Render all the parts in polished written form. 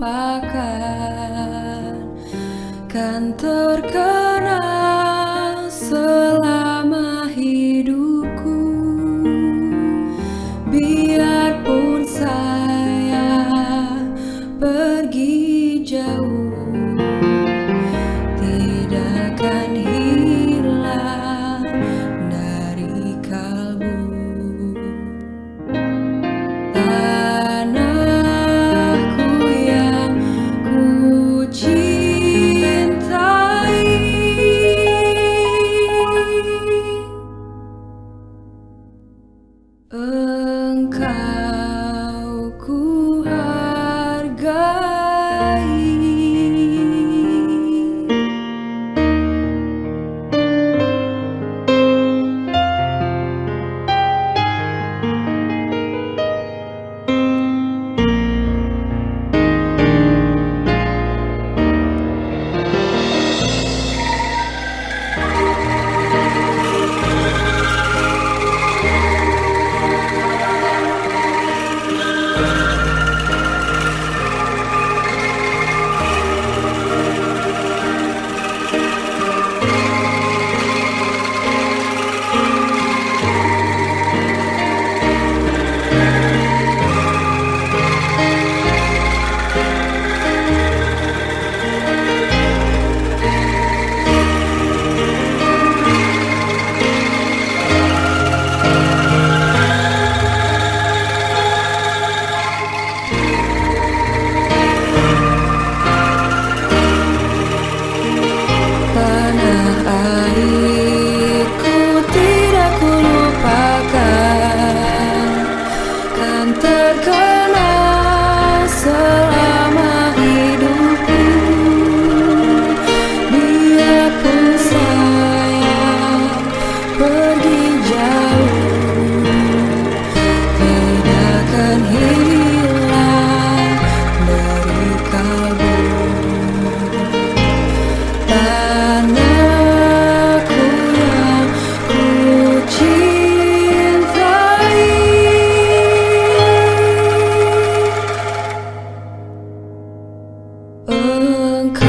lupakan, kan terkenang selama hidupku. Biarpun saya pergi jauh, tidak akan hilang dari kalbu. Tanahku yang ku cintai, engkau ku hargai. Tanah airku tidak ku lupakan, kan terkenang selama hidupku. Biarpun saya pergi jauh, tidak akan hilang dari kalbu. Tanahku yang ku cintai, engkau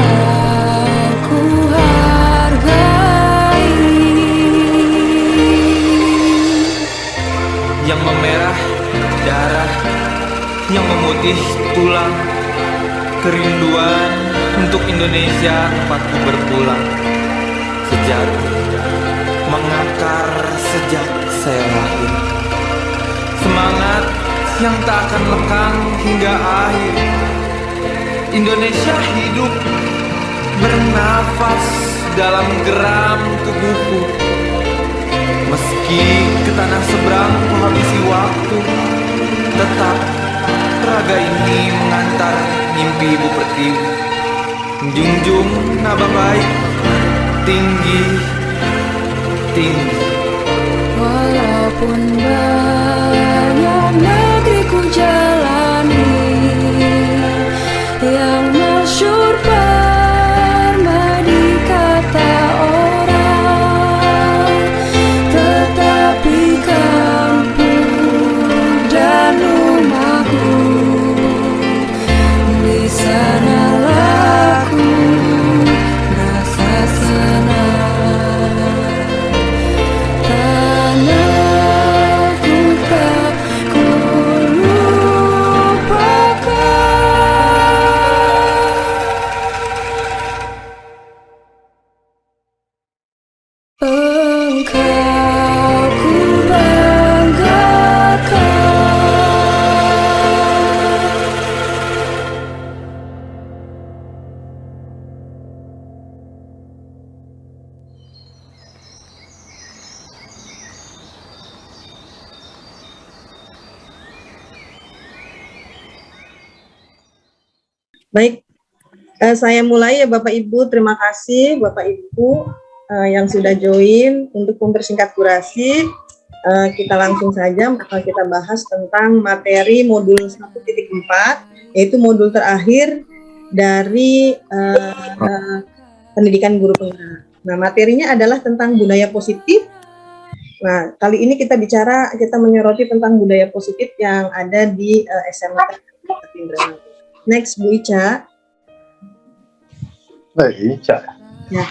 ku hargai. Yang memerah darah, yang memutih tulang, kerinduan untuk Indonesia tempatku berpulang. Sejati mengakar sejak saya lahir, semangat yang tak akan lekang hingga akhir. Indonesia hidup bernafas dalam geram tubuhku. Meski ke tanah seberang ku habisi waktu, tetap raga ini mengantar mimpi Ibu Pertiwi. Junjung naba baik, tinggi, tinggi. Walaupun banyak negeri ku jalani, yang masyhur permadi kata orang, tetapi kampung dan rumahku, di sanalah ku merasa senang. Tanahku tak ku lupakan, engkau ku banggakan. Baik, saya mulai ya Bapak Ibu. Terima kasih Bapak Ibu yang sudah join. Untuk mempersingkat durasi, kita langsung saja kita bahas tentang materi modul 1.4, yaitu modul terakhir dari pendidikan guru penggerak. Nah, materinya adalah tentang budaya positif. Nah, kali ini kita menyoroti tentang budaya positif yang ada di SMK Indra. Next, Bu Ica. Baik, Cak. Ya.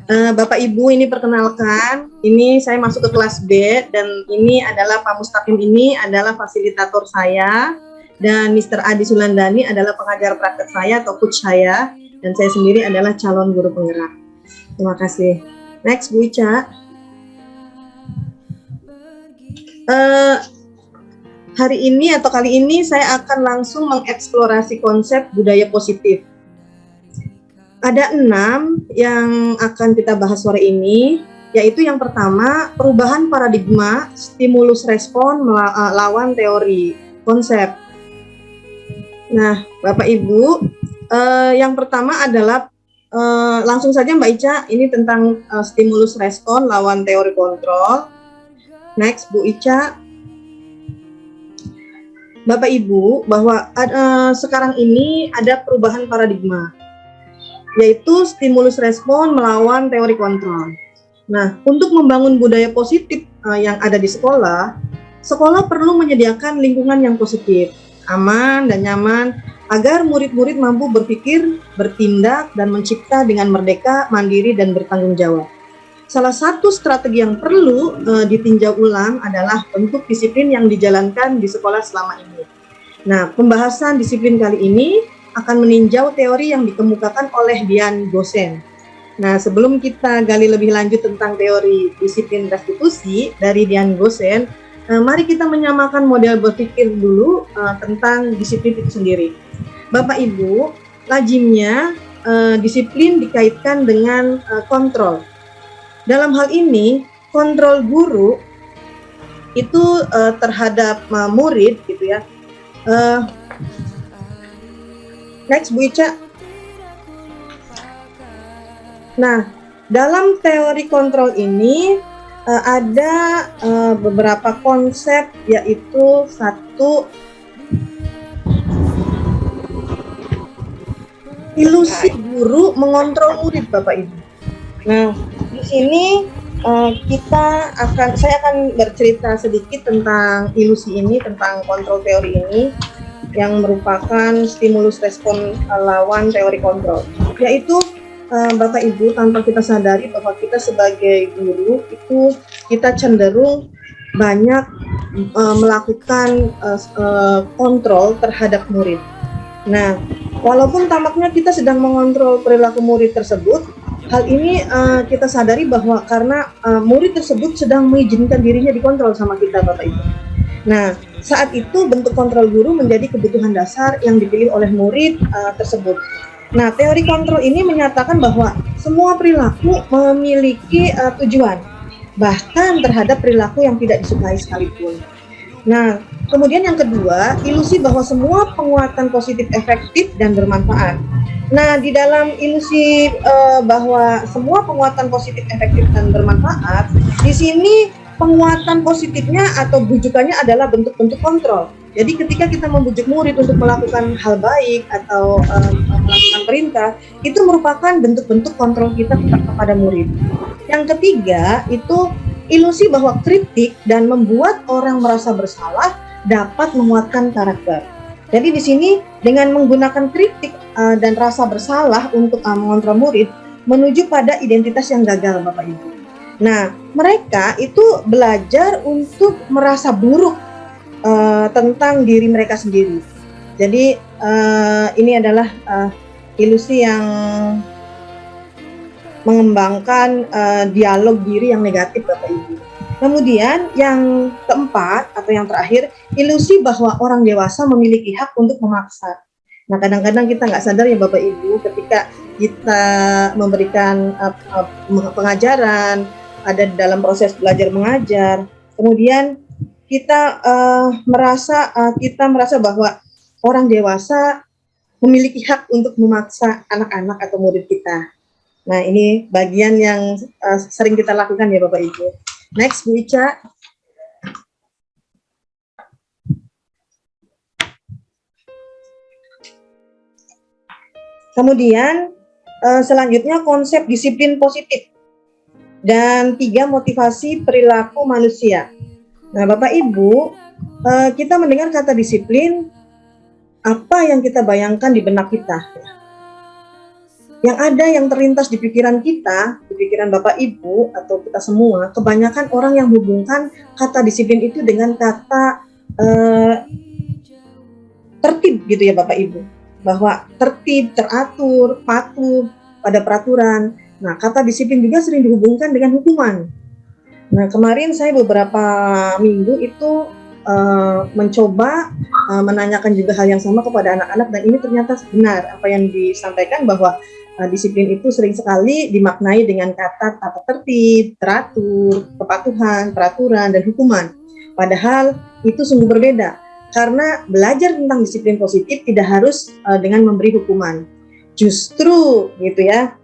Bapak Ibu, ini perkenalkan, ini saya masuk ke kelas B dan ini adalah Pak Mustaqim, ini adalah fasilitator saya, dan Mr. Adi Sulandani adalah pengajar praktek saya atau coach saya, dan saya sendiri adalah calon guru penggerak. Terima kasih. Next, Bu Ica. Hari ini atau kali ini saya akan langsung mengeksplorasi konsep budaya positif. Ada 6 yang akan kita bahas sore ini, yaitu yang pertama, perubahan paradigma, stimulus respon melawan teori, konsep. Nah, Bapak Ibu, yang pertama adalah, langsung saja Mbak Ica, ini tentang stimulus respon lawan teori kontrol. Next, Bu Ica. Bapak Ibu, bahwa sekarang ini ada perubahan paradigma, yaitu stimulus respon melawan teori kontrol. Nah, untuk membangun budaya positif yang ada di sekolah, sekolah perlu menyediakan lingkungan yang positif, aman dan nyaman, agar murid-murid mampu berpikir, bertindak, dan mencipta dengan merdeka, mandiri, dan bertanggung jawab. Salah satu strategi yang perlu ditinjau ulang adalah bentuk disiplin yang dijalankan di sekolah selama ini. Nah, pembahasan disiplin kali ini akan meninjau teori yang dikemukakan oleh Dian Gosen. Nah, sebelum kita gali lebih lanjut tentang teori disiplin restitusi dari Dian Gosen, mari kita menyamakan model berpikir dulu tentang disiplin itu sendiri. Bapak Ibu, lazimnya disiplin dikaitkan dengan kontrol. Dalam hal ini, kontrol guru itu terhadap murid, gitu ya. Next, Bu Ica. Nah, dalam teori kontrol ini ada beberapa konsep, yaitu satu, ilusi guru mengontrol murid, Bapak Ibu. Nah, di sini saya akan bercerita sedikit tentang ilusi ini, tentang kontrol teori ini, yang merupakan stimulus respon lawan teori kontrol, yaitu Bapak Ibu, tanpa kita sadari bahwa kita sebagai guru itu kita cenderung banyak melakukan kontrol terhadap murid. Nah, walaupun tampaknya kita sedang mengontrol perilaku murid tersebut, hal ini kita sadari bahwa karena murid tersebut sedang mengizinkan dirinya dikontrol sama kita, Bapak Ibu. Nah, saat itu bentuk kontrol guru menjadi kebutuhan dasar yang dipilih oleh murid tersebut. Nah, teori kontrol ini menyatakan bahwa semua perilaku memiliki tujuan, bahkan terhadap perilaku yang tidak disukai sekalipun. Nah, kemudian yang kedua, ilusi bahwa semua penguatan positif efektif dan bermanfaat. Nah, di dalam ilusi bahwa semua penguatan positif efektif dan bermanfaat, di sini penguatan positifnya atau bujukannya adalah bentuk-bentuk kontrol. Jadi ketika kita membujuk murid untuk melakukan hal baik atau melakukan perintah, itu merupakan bentuk-bentuk kontrol kita kepada murid. Yang ketiga, itu ilusi bahwa kritik dan membuat orang merasa bersalah dapat menguatkan karakter. Jadi di sini dengan menggunakan kritik dan rasa bersalah untuk mengontrol murid menuju pada identitas yang gagal, Bapak Ibu. Nah, mereka itu belajar untuk merasa buruk tentang diri mereka sendiri. Jadi ini adalah ilusi yang mengembangkan dialog diri yang negatif, Bapak Ibu. Kemudian yang keempat atau yang terakhir, ilusi bahwa orang dewasa memiliki hak untuk memaksa. Nah, kadang-kadang kita nggak sadar ya Bapak Ibu, ketika kita memberikan pengajaran, ada dalam proses belajar mengajar, kemudian kita merasa bahwa orang dewasa memiliki hak untuk memaksa anak-anak atau murid kita. Nah, ini bagian yang sering kita lakukan ya Bapak Ibu. Next, Bu Ica. Kemudian selanjutnya konsep disiplin positif dan 3 motivasi perilaku manusia. Nah, Bapak Ibu, kita mendengar kata disiplin apa yang kita bayangkan di benak kita. Yang ada yang terlintas di pikiran kita, di pikiran Bapak Ibu atau kita semua, kebanyakan orang yang hubungkan kata disiplin itu dengan kata tertib gitu ya Bapak Ibu. Bahwa tertib, teratur, patuh pada peraturan. Nah, kata disiplin juga sering dihubungkan dengan hukuman. Nah, kemarin saya beberapa minggu itu mencoba menanyakan juga hal yang sama kepada anak-anak, dan ini ternyata benar apa yang disampaikan bahwa disiplin itu sering sekali dimaknai dengan kata tata tertib, teratur, kepatuhan, peraturan, dan hukuman. Padahal itu sungguh berbeda, karena belajar tentang disiplin positif tidak harus dengan memberi hukuman. Justru gitu ya,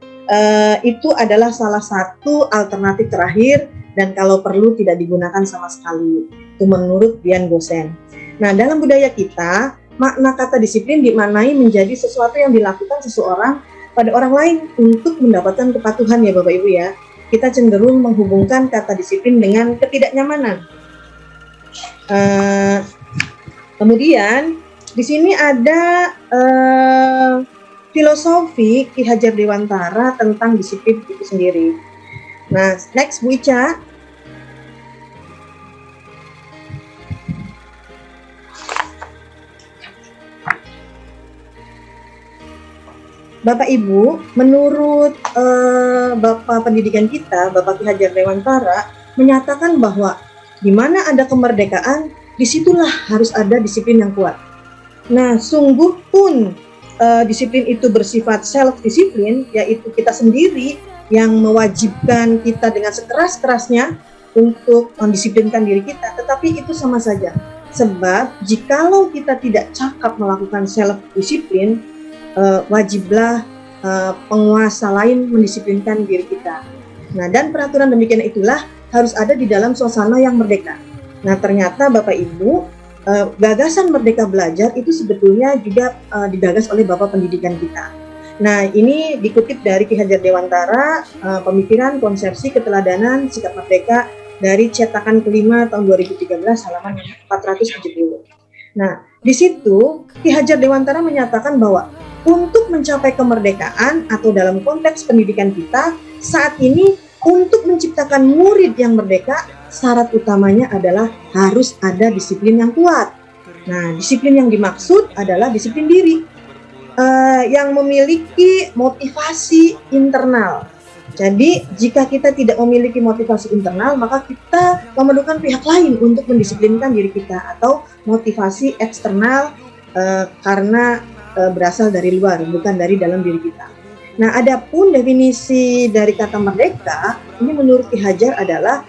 itu adalah salah satu alternatif terakhir, dan kalau perlu tidak digunakan sama sekali. Itu menurut Dian Gosen. Nah, dalam budaya kita, makna kata disiplin dimaknai menjadi sesuatu yang dilakukan seseorang pada orang lain untuk mendapatkan kepatuhan ya Bapak Ibu ya. Kita cenderung menghubungkan kata disiplin dengan ketidaknyamanan. Kemudian di sini ada filosofi Ki Hajar Dewantara tentang disiplin itu sendiri. Nah, next Bu Ica. Bapak Ibu, menurut Bapak Pendidikan kita, Bapak Ki Hajar Dewantara, menyatakan bahwa di mana ada kemerdekaan, disitulah harus ada disiplin yang kuat. Nah, sungguh pun disiplin itu bersifat self-disiplin, yaitu kita sendiri yang mewajibkan kita dengan sekeras-kerasnya untuk mendisiplinkan diri kita, tetapi itu sama saja. Sebab jikalau kita tidak cakap melakukan self-disiplin, wajiblah penguasa lain mendisiplinkan diri kita. Nah, dan peraturan demikian itulah harus ada di dalam suasana yang merdeka. Nah, ternyata Bapak Ibu, gagasan Merdeka Belajar itu sebetulnya juga digagas oleh Bapak Pendidikan kita. Nah, ini dikutip dari Ki Hajar Dewantara, Pemikiran Konsepsi Keteladanan Sikap Merdeka dari cetakan kelima tahun 2013 halaman 470. Nah, di situ Ki Hajar Dewantara menyatakan bahwa untuk mencapai kemerdekaan atau dalam konteks pendidikan kita saat ini, untuk menciptakan murid yang merdeka, syarat utamanya adalah harus ada disiplin yang kuat. Nah, disiplin yang dimaksud adalah disiplin diri yang memiliki motivasi internal. Jadi, jika kita tidak memiliki motivasi internal, maka kita memerlukan pihak lain untuk mendisiplinkan diri kita, atau motivasi eksternal karena berasal dari luar, bukan dari dalam diri kita. Nah, adapun definisi dari kata merdeka, ini menurut Ki Hajar adalah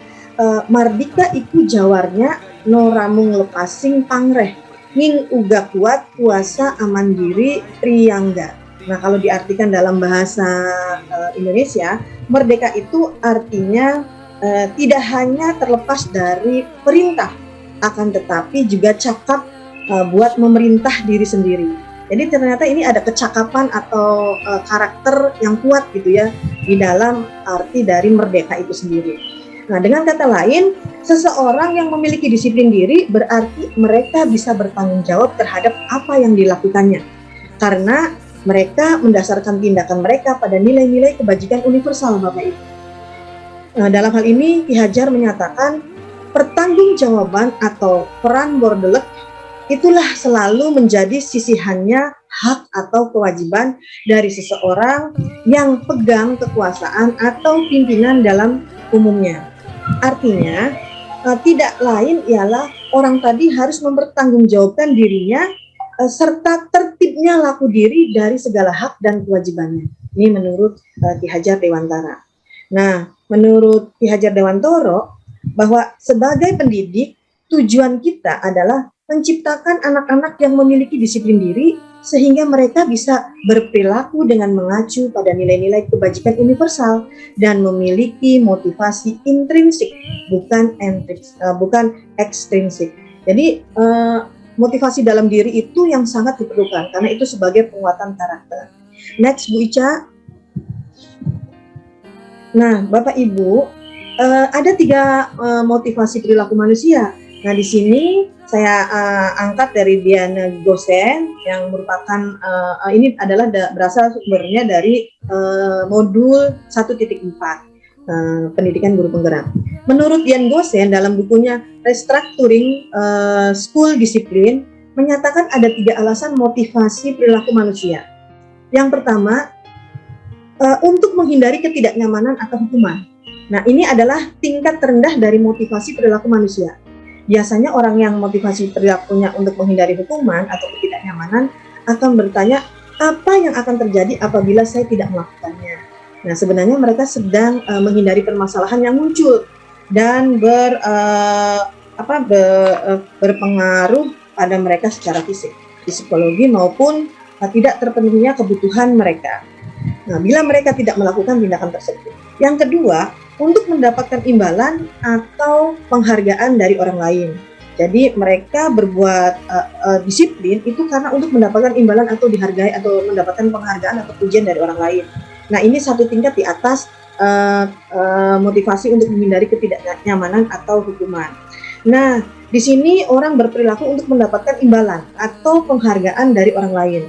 mardika iku jawarnya no ramung lepasing pangreh ning uga kuat kuasa aman diri priyangga. Nah, kalau diartikan dalam bahasa Indonesia, merdeka itu artinya tidak hanya terlepas dari perintah, akan tetapi juga cakap buat memerintah diri sendiri. Jadi ternyata ini ada kecakapan atau karakter yang kuat gitu ya di dalam arti dari merdeka itu sendiri. Nah, dengan kata lain, seseorang yang memiliki disiplin diri berarti mereka bisa bertanggung jawab terhadap apa yang dilakukannya. Karena mereka mendasarkan tindakan mereka pada nilai-nilai kebajikan universal, Bapak Ibu. Nah, dalam hal ini Ki Hajar menyatakan pertanggungjawaban atau peran bordelek itulah selalu menjadi sisihannya hak atau kewajiban dari seseorang yang pegang kekuasaan atau pimpinan dalam umumnya. Artinya, tidak lain ialah orang tadi harus mempertanggungjawabkan dirinya serta tertibnya laku diri dari segala hak dan kewajibannya. Ini menurut Ki Hajar Dewantara. Nah, menurut Ki Hajar Dewantara, bahwa sebagai pendidik, tujuan kita adalah menciptakan anak-anak yang memiliki disiplin diri sehingga mereka bisa berperilaku dengan mengacu pada nilai-nilai kebajikan universal dan memiliki motivasi intrinsik, bukan ekstrinsik. Jadi motivasi dalam diri itu yang sangat diperlukan karena itu sebagai penguatan karakter. Next, Bu Ica. Nah, Bapak Ibu, ada 3 motivasi perilaku manusia. Nah, di sini saya angkat dari Diana Gosen yang merupakan ini adalah berasal sumbernya dari modul 1.4 pendidikan guru penggerak. Menurut Dian Gosen dalam bukunya Restructuring School Discipline menyatakan ada 3 alasan motivasi perilaku manusia. Yang pertama, untuk menghindari ketidaknyamanan atau hukuman. Nah, ini adalah tingkat terendah dari motivasi perilaku manusia. Biasanya orang yang motivasi perilakunya untuk menghindari hukuman atau ketidaknyamanan akan bertanya, apa yang akan terjadi apabila saya tidak melakukannya? Nah, sebenarnya mereka sedang menghindari permasalahan yang muncul dan berpengaruh pada mereka secara fisik, psikologi maupun tidak terpenuhinya kebutuhan mereka. Nah, bila mereka tidak melakukan tindakan tersebut. Yang kedua, untuk mendapatkan imbalan atau penghargaan dari orang lain. Jadi mereka berbuat disiplin itu karena untuk mendapatkan imbalan atau dihargai atau mendapatkan penghargaan atau pujian dari orang lain. Nah, ini satu tingkat di atas motivasi untuk menghindari ketidaknyamanan atau hukuman. Nah, di sini orang berperilaku untuk mendapatkan imbalan atau penghargaan dari orang lain.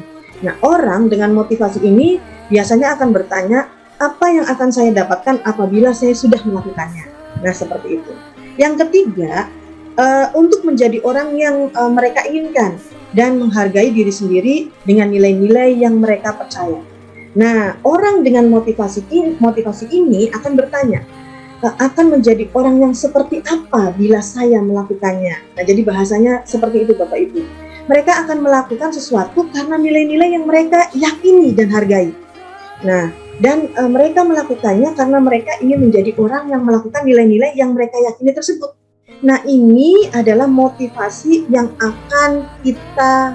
Nah, orang dengan motivasi ini biasanya akan bertanya, apa yang akan saya dapatkan apabila saya sudah melakukannya? Nah, seperti itu. Yang ketiga, untuk menjadi orang yang mereka inginkan dan menghargai diri sendiri dengan nilai-nilai yang mereka percaya. Nah, orang dengan motivasi ini akan bertanya, akan menjadi orang yang seperti apa bila saya melakukannya? Nah, jadi bahasanya seperti itu Bapak Ibu. Mereka akan melakukan sesuatu karena nilai-nilai yang mereka yakini dan hargai. Nah, dan mereka melakukannya karena mereka ingin menjadi orang yang melakukan nilai-nilai yang mereka yakini tersebut. Nah, ini adalah motivasi yang akan kita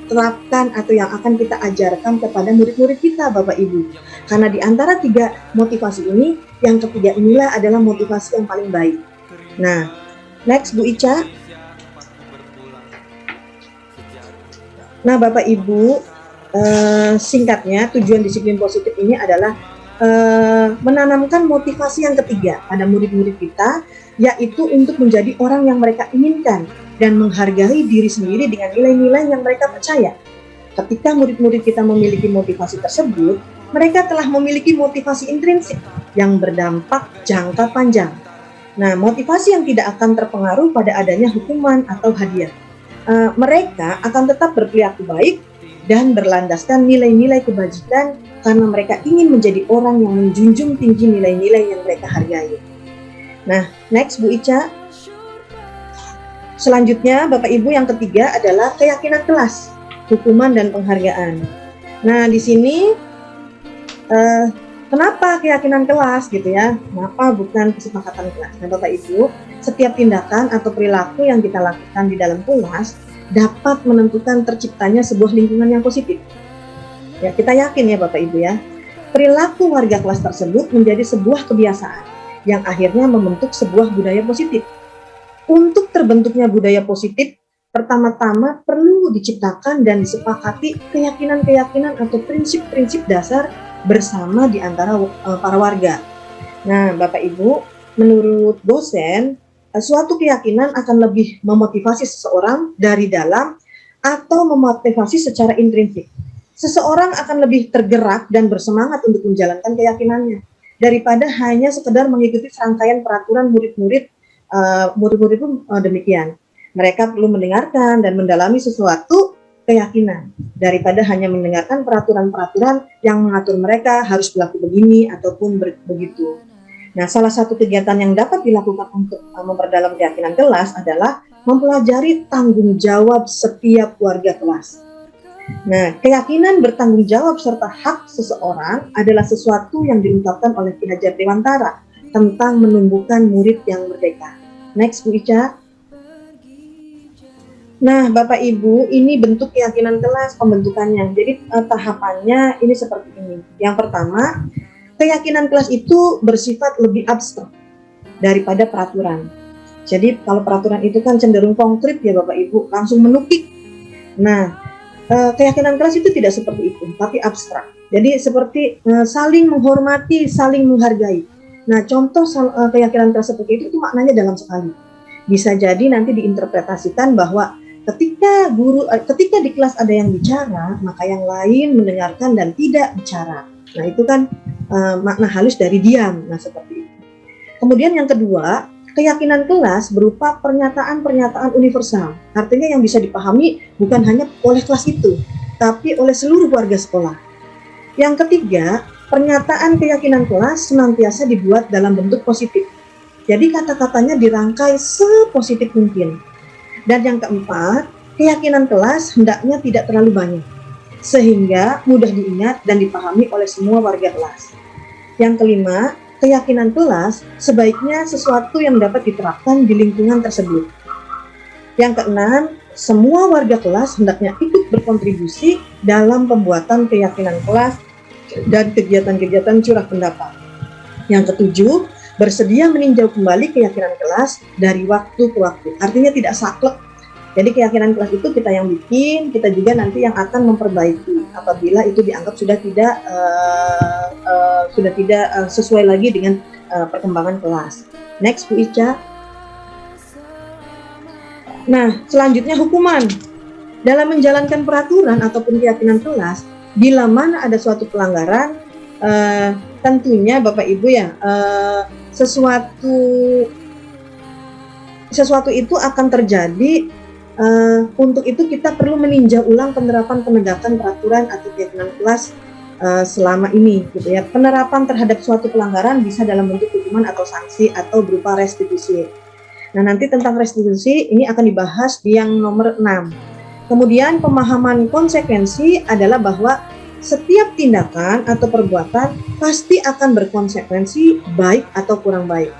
terapkan atau yang akan kita ajarkan kepada murid-murid kita, Bapak Ibu. Karena di antara 3 motivasi ini, yang ketiga inilah adalah motivasi yang paling baik. Nah, next Bu Ica. Nah, Bapak Ibu, singkatnya tujuan disiplin positif ini adalah menanamkan motivasi yang ketiga pada murid-murid kita, yaitu untuk menjadi orang yang mereka inginkan dan menghargai diri sendiri dengan nilai-nilai yang mereka percaya. Ketika murid-murid kita memiliki motivasi tersebut, mereka telah memiliki motivasi intrinsik yang berdampak jangka panjang. Nah, motivasi yang tidak akan terpengaruh pada adanya hukuman atau hadiah. Mereka akan tetap berperilaku baik dan berlandaskan nilai-nilai kebajikan karena mereka ingin menjadi orang yang menjunjung tinggi nilai-nilai yang mereka hargai. Nah, next Bu Ica. Selanjutnya, Bapak Ibu, yang ketiga adalah keyakinan kelas, hukuman dan penghargaan. Nah, di sini kenapa keyakinan kelas gitu ya? Kenapa bukan kesepakatan kelas? Nah, Bapak Ibu, setiap tindakan atau perilaku yang kita lakukan di dalam kelas dapat menentukan terciptanya sebuah lingkungan yang positif. Ya, kita yakin ya Bapak Ibu ya, perilaku warga kelas tersebut menjadi sebuah kebiasaan yang akhirnya membentuk sebuah budaya positif. Untuk terbentuknya budaya positif, pertama-tama perlu diciptakan dan disepakati keyakinan-keyakinan atau prinsip-prinsip dasar bersama di antara para warga. Nah, Bapak Ibu, menurut dosen, suatu keyakinan akan lebih memotivasi seseorang dari dalam atau memotivasi secara intrinsik. Seseorang akan lebih tergerak dan bersemangat untuk menjalankan keyakinannya daripada hanya sekedar mengikuti serangkaian peraturan murid-murid pun demikian. Mereka perlu mendengarkan dan mendalami sesuatu keyakinan daripada hanya mendengarkan peraturan-peraturan yang mengatur mereka harus berlaku begini ataupun begitu. Nah, salah satu kegiatan yang dapat dilakukan untuk memperdalam keyakinan kelas adalah mempelajari tanggung jawab setiap warga kelas. Nah, keyakinan bertanggung jawab serta hak seseorang adalah sesuatu yang diungkapkan oleh Ki Hajar Dewantara tentang menumbuhkan murid yang merdeka. Next, Bu Ica. Nah, Bapak Ibu, ini bentuk keyakinan kelas pembentukannya. Jadi tahapannya ini seperti ini. Yang pertama, keyakinan kelas itu bersifat lebih abstrak daripada peraturan. Jadi kalau peraturan itu kan cenderung konkret ya Bapak Ibu, langsung menukik. Nah, keyakinan kelas itu tidak seperti itu, tapi abstrak. Jadi seperti saling menghormati, saling menghargai. Nah, contoh keyakinan kelas seperti itu maknanya dalam sekali. Bisa jadi nanti diinterpretasikan bahwa ketika di kelas ada yang bicara, maka yang lain mendengarkan dan tidak bicara. Nah, itu kan makna halus dari diam. Nah, seperti itu. Kemudian yang kedua, keyakinan kelas berupa pernyataan-pernyataan universal. Artinya yang bisa dipahami bukan hanya oleh kelas itu, tapi oleh seluruh warga sekolah. Yang ketiga, pernyataan keyakinan kelas senantiasa dibuat dalam bentuk positif. Jadi kata-katanya dirangkai sepositif mungkin. Dan yang keempat, keyakinan kelas hendaknya tidak terlalu banyak, sehingga mudah diingat dan dipahami oleh semua warga kelas. Yang kelima, keyakinan kelas sebaiknya sesuatu yang dapat diterapkan di lingkungan tersebut. Yang keenam, semua warga kelas hendaknya ikut berkontribusi dalam pembuatan keyakinan kelas dan kegiatan-kegiatan curah pendapat. Yang ketujuh, bersedia meninjau kembali keyakinan kelas dari waktu ke waktu. Artinya tidak saklek. Jadi keyakinan kelas itu kita yang bikin, kita juga nanti yang akan memperbaiki apabila itu dianggap sudah tidak sesuai lagi dengan perkembangan kelas. Next, Bu Ica. Nah, selanjutnya hukuman. Dalam menjalankan peraturan ataupun keyakinan kelas, bila mana ada suatu pelanggaran, tentunya Bapak Ibu ya, sesuatu itu akan terjadi. Untuk itu kita perlu meninjau ulang penerapan penegakan peraturan atau keyakinan kelas selama ini, gitu ya. Penerapan terhadap suatu pelanggaran bisa dalam bentuk hukuman atau sanksi atau berupa restitusi. Nah, nanti tentang restitusi ini akan dibahas di yang nomor 6. Kemudian pemahaman konsekuensi adalah bahwa setiap tindakan atau perbuatan pasti akan berkonsekuensi baik atau kurang baik.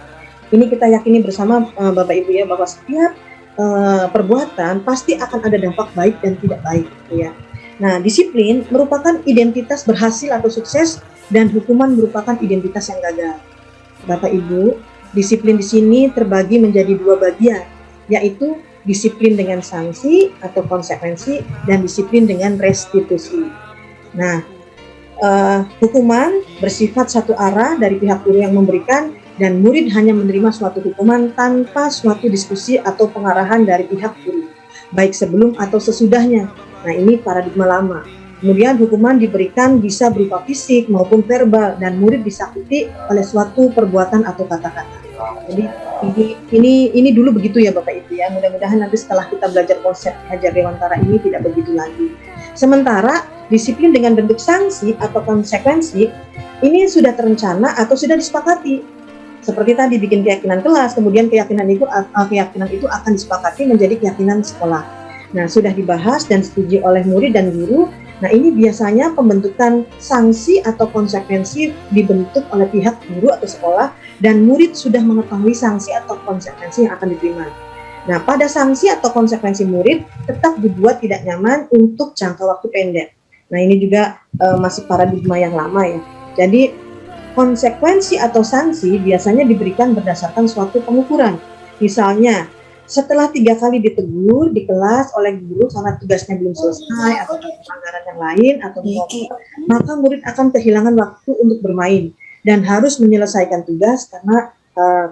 Ini kita yakini bersama Bapak Ibu ya, bahwa setiap perbuatan pasti akan ada dampak baik dan tidak baik, gitu ya. Nah, disiplin merupakan identitas berhasil atau sukses dan hukuman merupakan identitas yang gagal. Bapak Ibu, disiplin di sini terbagi menjadi dua bagian, yaitu disiplin dengan sanksi atau konsekuensi dan disiplin dengan restitusi. Nah, hukuman bersifat satu arah dari pihak guru yang memberikan, dan murid hanya menerima suatu hukuman tanpa suatu diskusi atau pengarahan dari pihak guru, baik sebelum atau sesudahnya. Nah, ini paradigma lama. Kemudian hukuman diberikan bisa berupa fisik maupun verbal, dan murid disakiti oleh suatu perbuatan atau kata-kata. Jadi ini dulu begitu ya Bapak Ibu ya. Mudah-mudahan nanti setelah kita belajar konsep Hajar Dewantara ini tidak begitu lagi. Sementara disiplin dengan bentuk sanksi atau konsekuensi ini sudah terencana atau sudah disepakati. Seperti tadi bikin keyakinan kelas, kemudian keyakinan itu akan disepakati menjadi keyakinan sekolah. Nah, sudah dibahas dan setuju oleh murid dan guru. Nah, ini biasanya pembentukan sanksi atau konsekuensi dibentuk oleh pihak guru atau sekolah, dan murid sudah mengetahui sanksi atau konsekuensi yang akan diterima. Nah, pada sanksi atau konsekuensi murid tetap dibuat tidak nyaman untuk jangka waktu pendek. Nah, ini juga masih paradigma yang lama ya. Jadi konsekuensi atau sanksi biasanya diberikan berdasarkan suatu pengukuran. Misalnya, setelah 3 kali ditegur di kelas oleh guru karena tugasnya belum selesai atau pelanggaran yang lain atau maka murid akan kehilangan waktu untuk bermain dan harus menyelesaikan tugas karena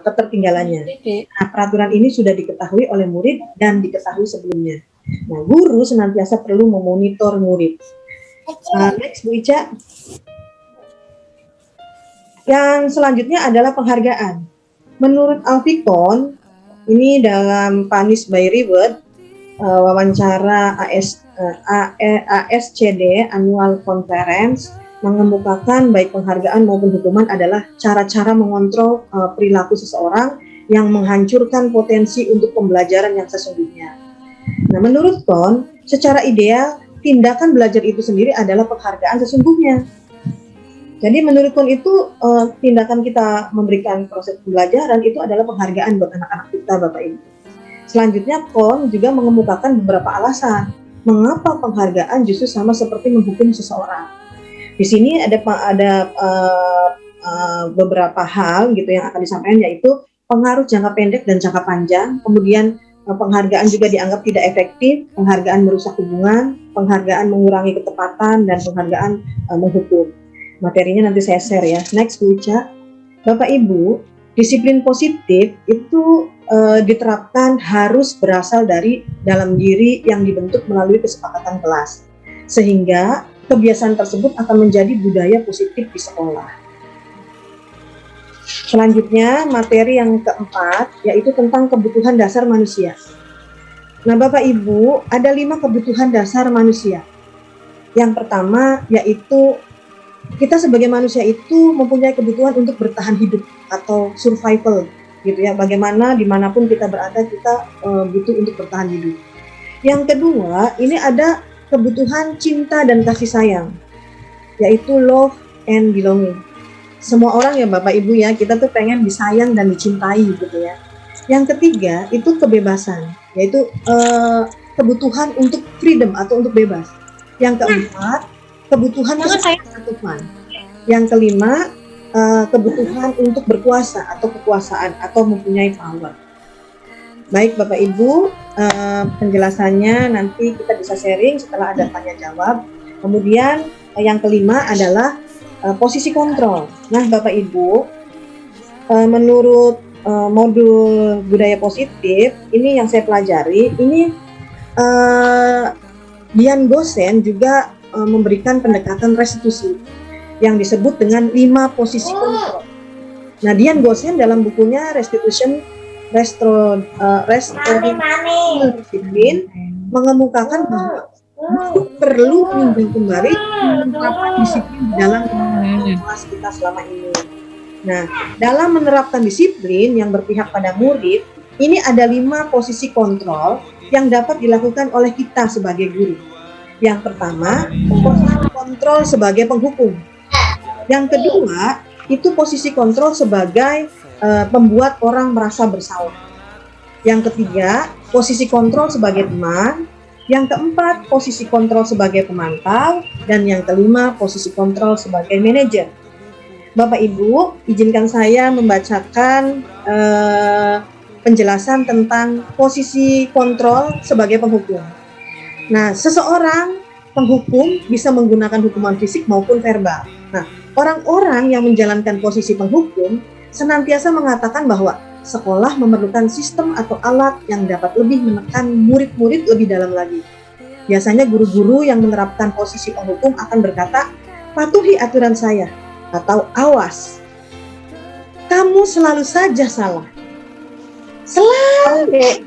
ketertinggalannya. Nah, peraturan ini sudah diketahui oleh murid dan diketahui sebelumnya. Nah, guru senantiasa perlu memonitor murid. Next, Bu Ica. Yang selanjutnya adalah penghargaan. Menurut Alficon, ini dalam Punish by Reward, wawancara ASCD Annual Conference mengemukakan baik penghargaan maupun hukuman adalah cara-cara mengontrol perilaku seseorang yang menghancurkan potensi untuk pembelajaran yang sesungguhnya. Nah, menurut Kohn, secara ideal, tindakan belajar itu sendiri adalah penghargaan sesungguhnya. Jadi menurut Kohn itu tindakan kita memberikan proses pembelajaran itu adalah penghargaan buat anak-anak kita, Bapak Ibu. Selanjutnya Kohn juga mengemukakan beberapa alasan mengapa penghargaan justru sama seperti menghukum seseorang. Di sini ada beberapa hal gitu yang akan disampaikan, yaitu pengaruh jangka pendek dan jangka panjang. Kemudian penghargaan juga dianggap tidak efektif, penghargaan merusak hubungan, penghargaan mengurangi ketepatan, dan penghargaan menghukum. Materinya nanti saya share ya. Next, Bu Ica. Bapak Ibu, disiplin positif itu diterapkan harus berasal dari dalam diri yang dibentuk melalui kesepakatan kelas, sehingga kebiasaan tersebut akan menjadi budaya positif di sekolah. Selanjutnya, materi yang keempat yaitu tentang kebutuhan dasar manusia. Nah, Bapak Ibu, ada 5 kebutuhan dasar manusia. Yang pertama yaitu kita sebagai manusia itu mempunyai kebutuhan untuk bertahan hidup atau survival, gitu ya. Bagaimana dimanapun kita berada, kita butuh untuk bertahan hidup. Yang kedua, ini ada kebutuhan cinta dan kasih sayang, yaitu love and belonging. Semua orang ya Bapak Ibu ya, kita tuh pengen disayang dan dicintai gitu ya. Yang ketiga itu kebebasan, yaitu kebutuhan untuk freedom atau untuk bebas. Yang keempat, kebutuhan kesatuan. Yang kelima, kebutuhan untuk berkuasa atau kekuasaan atau mempunyai power. Baik Bapak Ibu, penjelasannya nanti kita bisa sharing setelah ada tanya jawab. Kemudian yang kelima adalah posisi kontrol. Nah Bapak Ibu, menurut modul budaya positif ini yang saya pelajari, ini Dian Gosen juga memberikan pendekatan restitusi yang disebut dengan 5 posisi kontrol. Nah Dian Gosen dalam bukunya Restitution Restoration Discipline mengemukakan bahwa perlu meninjau kembali menerapkan disiplin di dalam kelas kita selama ini. Nah, dalam menerapkan disiplin yang berpihak pada murid, ini ada 5 posisi kontrol yang dapat dilakukan oleh kita sebagai guru. Yang pertama, posisi kontrol sebagai penghukum. Yang kedua, itu posisi kontrol sebagai membuat orang merasa bersalah. Yang ketiga, posisi kontrol sebagai teman. Yang keempat, posisi kontrol sebagai pemantau. Dan yang kelima, posisi kontrol sebagai manajer. Bapak Ibu, izinkan saya membacakan penjelasan tentang posisi kontrol sebagai penghukum. Nah, seseorang penghukum bisa menggunakan hukuman fisik maupun verbal. Nah, orang-orang yang menjalankan posisi penghukum senantiasa mengatakan bahwa sekolah memerlukan sistem atau alat yang dapat lebih menekan murid-murid lebih dalam lagi. Biasanya guru-guru yang menerapkan posisi penghukum akan berkata, patuhi aturan saya, atau awas, kamu selalu saja salah. Selalu,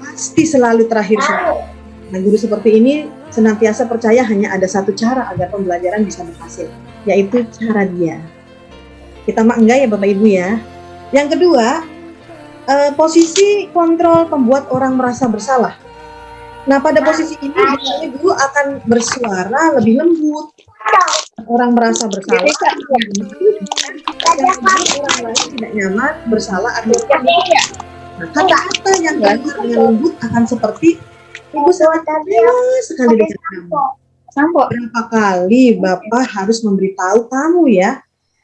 pasti selalu terakhir salah. Nah, guru seperti ini senantiasa percaya hanya ada satu cara agar pembelajaran bisa berhasil, yaitu cara dia. Kita mah enggak ya Bapak Ibu ya. Yang kedua, posisi kontrol pembuat orang merasa bersalah. Nah, pada posisi ini biasanya guru akan bersuara lebih lembut. Orang merasa bersalah, orang lain tidak nyaman, bersalah atau nah, kata-kata yang dilakukan dengan lembut akan seperti Ibu sangat sekali dengan kamu. Berapa kali Bapak harus memberitahu kamu ya?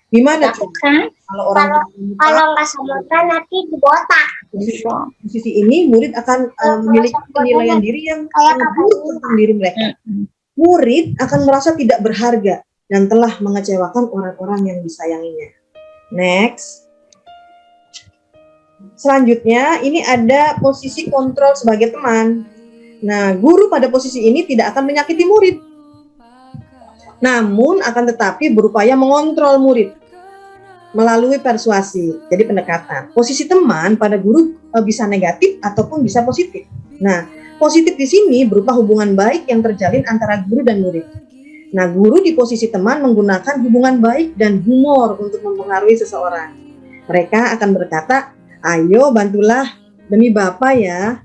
Gimana coba? Kalau nggak sambutan nanti dibotak. Posisi ini murid akan memiliki penilaian diri yang buruk tentang diri mereka. Murid akan merasa tidak berharga dan telah mengecewakan orang-orang yang disayanginya. Next. Selanjutnya, ini ada posisi kontrol sebagai teman. Nah, guru pada posisi ini tidak akan menyakiti murid. Namun akan tetapi berupaya mengontrol murid melalui persuasi, jadi pendekatan. Posisi teman pada guru bisa negatif ataupun bisa positif. Nah, positif di sini berupa hubungan baik yang terjalin antara guru dan murid. Nah, guru di posisi teman menggunakan hubungan baik dan humor untuk mempengaruhi seseorang. Mereka akan berkata, ayo bantulah demi Bapak ya.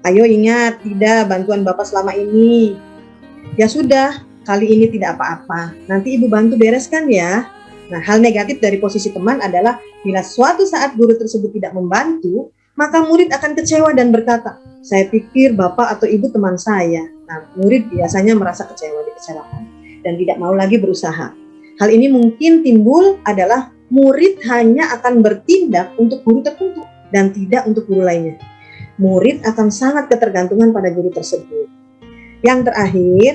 Ayo ingat, tidak bantuan Bapak selama ini. Ya sudah, kali ini tidak apa-apa. Nanti Ibu bantu bereskan ya. Nah, hal negatif dari posisi teman adalah bila suatu saat guru tersebut tidak membantu, maka murid akan kecewa dan berkata, saya pikir Bapak atau Ibu teman saya. Nah, murid biasanya merasa kecewa, dikecewakan, dan tidak mau lagi berusaha. Hal ini mungkin timbul adalah murid hanya akan bertindak untuk guru tertentu dan tidak untuk guru lainnya. Murid akan sangat ketergantungan pada guru tersebut. Yang terakhir,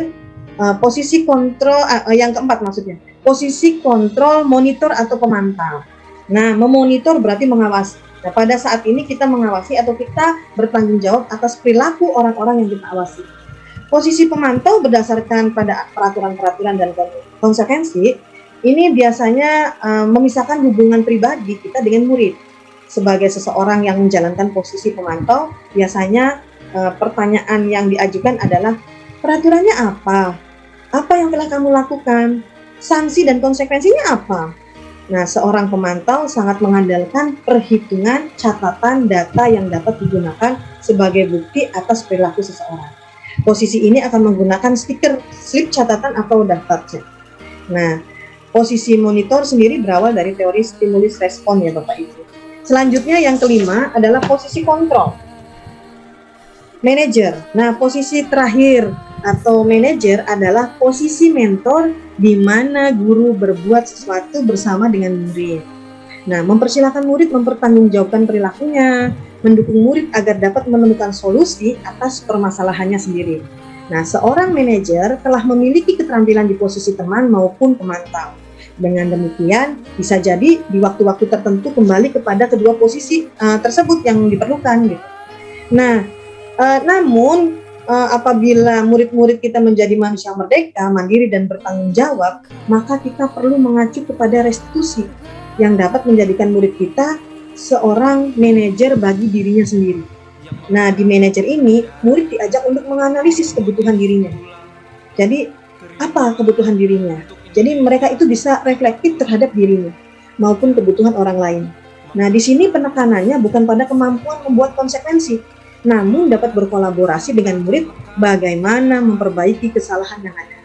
posisi kontrol, yang keempat maksudnya, posisi kontrol monitor atau pemantau. Nah, memonitor berarti mengawasi. Nah, pada saat ini kita mengawasi atau kita bertanggung jawab atas perilaku orang-orang yang kita awasi. Posisi pemantau berdasarkan pada peraturan-peraturan dan konsekuensi ini biasanya memisahkan hubungan pribadi kita dengan murid. Sebagai seseorang yang menjalankan posisi pemantau, biasanya pertanyaan yang diajukan adalah peraturannya apa? Apa yang telah kamu lakukan? Sanksi dan konsekuensinya apa? Nah, seorang pemantau sangat mengandalkan perhitungan, catatan, data yang dapat digunakan sebagai bukti atas perilaku seseorang. Posisi ini akan menggunakan stiker, slip catatan atau daftar cek. Nah, posisi monitor sendiri berawal dari teori stimulus respon ya Bapak Ibu. Selanjutnya yang kelima adalah posisi kontrol. Manajer. Nah, posisi terakhir atau manajer adalah posisi mentor di mana guru berbuat sesuatu bersama dengan murid. Nah, mempersilahkan murid mempertanggungjawabkan perilakunya, mendukung murid agar dapat menemukan solusi atas permasalahannya sendiri. Nah, seorang manajer telah memiliki keterampilan di posisi teman maupun pemantau. Dengan demikian, bisa jadi di waktu-waktu tertentu kembali kepada kedua posisi tersebut yang diperlukan. Gitu. Nah, namun apabila murid-murid kita menjadi manusia merdeka, mandiri dan bertanggung jawab, maka kita perlu mengacu kepada restitusi yang dapat menjadikan murid kita seorang manajer bagi dirinya sendiri. Nah, di manajer ini, murid diajak untuk menganalisis kebutuhan dirinya. Jadi, apa kebutuhan dirinya? Jadi, mereka itu bisa reflektif terhadap dirinya maupun kebutuhan orang lain. Nah, di sini penekanannya bukan pada kemampuan membuat konsekuensi, namun dapat berkolaborasi dengan murid bagaimana memperbaiki kesalahan yang ada.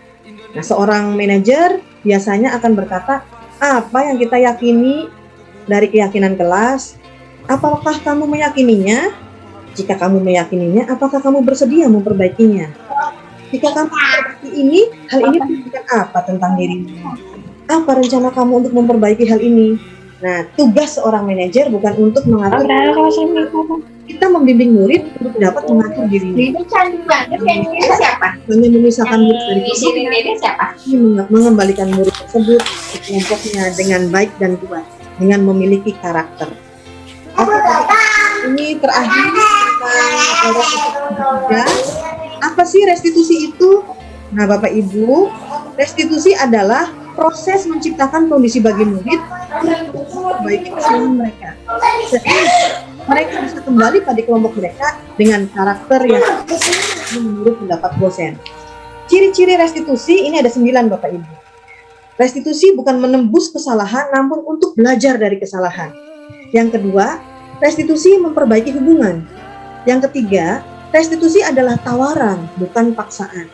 Nah, seorang manajer biasanya akan berkata, apa yang kita yakini dari keyakinan kelas, apakah kamu meyakininya? Jika kamu meyakininya, apakah kamu bersedia memperbaikinya? Jika kamu memperbaiki ini, hal ini menunjukkan apa tentang dirimu? Apa rencana kamu untuk memperbaiki hal ini? Nah, tugas seorang manajer bukan untuk mengatur, kita membimbing murid untuk dapat mengatur dirinya. Dengan memisahkan murid dari kelompoknya, mengembalikan murid tersebut ke kelompoknya dengan baik dan kuat, dengan memiliki karakter. Oke, ini terakhir tentang restitusi. Apa sih restitusi itu? Nah, Bapak Ibu, restitusi adalah proses menciptakan kondisi bagi murid untuk memperbaiki kesalahan mereka. Jadi, mereka bisa kembali pada kelompok mereka dengan karakter yang menurut pendapat dosen. Ciri-ciri restitusi ini ada 9 Bapak Ibu. Restitusi bukan menembus kesalahan, namun untuk belajar dari kesalahan. Yang kedua, restitusi memperbaiki hubungan. Yang ketiga, restitusi adalah tawaran, bukan paksaan.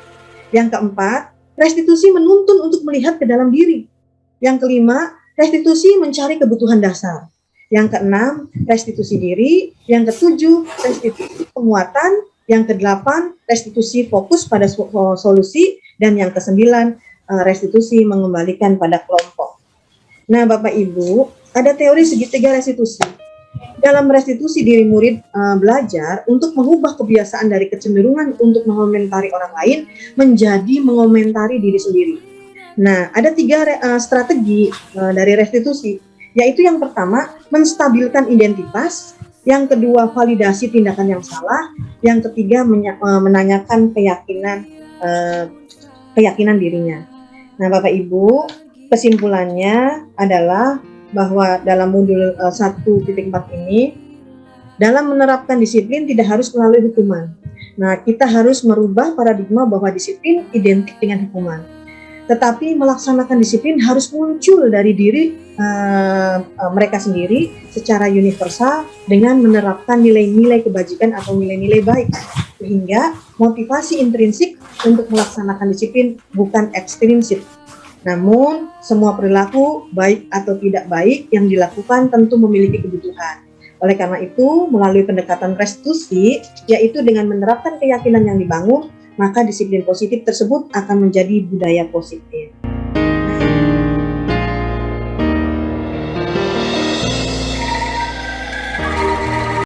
Yang keempat, restitusi menuntun untuk melihat ke dalam diri. Yang kelima, restitusi mencari kebutuhan dasar. Yang keenam, restitusi diri. Yang ketujuh, restitusi penguatan. Yang kedelapan, restitusi fokus pada solusi. Dan yang kesembilan, restitusi mengembalikan pada kelompok. Nah, Bapak Ibu, ada teori segitiga restitusi. Dalam restitusi diri murid belajar untuk mengubah kebiasaan dari kecenderungan untuk mengomentari orang lain menjadi mengomentari diri sendiri. Nah, ada 3 strategi dari restitusi. Yaitu yang pertama, menstabilkan identitas, yang kedua, validasi tindakan yang salah, yang ketiga, menanyakan keyakinan dirinya. Nah, Bapak Ibu, kesimpulannya adalah bahwa dalam modul 1.4 ini, dalam menerapkan disiplin tidak harus melalui hukuman. Nah, kita harus merubah paradigma bahwa disiplin identik dengan hukuman. Tetapi melaksanakan disiplin harus muncul dari diri mereka sendiri secara universal dengan menerapkan nilai-nilai kebajikan atau nilai-nilai baik, sehingga motivasi intrinsik untuk melaksanakan disiplin bukan ekstrinsik. Namun semua perilaku baik atau tidak baik yang dilakukan tentu memiliki kebutuhan. Oleh karena itu, melalui pendekatan restitusi, yaitu dengan menerapkan keyakinan yang dibangun, maka disiplin positif tersebut akan menjadi budaya positif.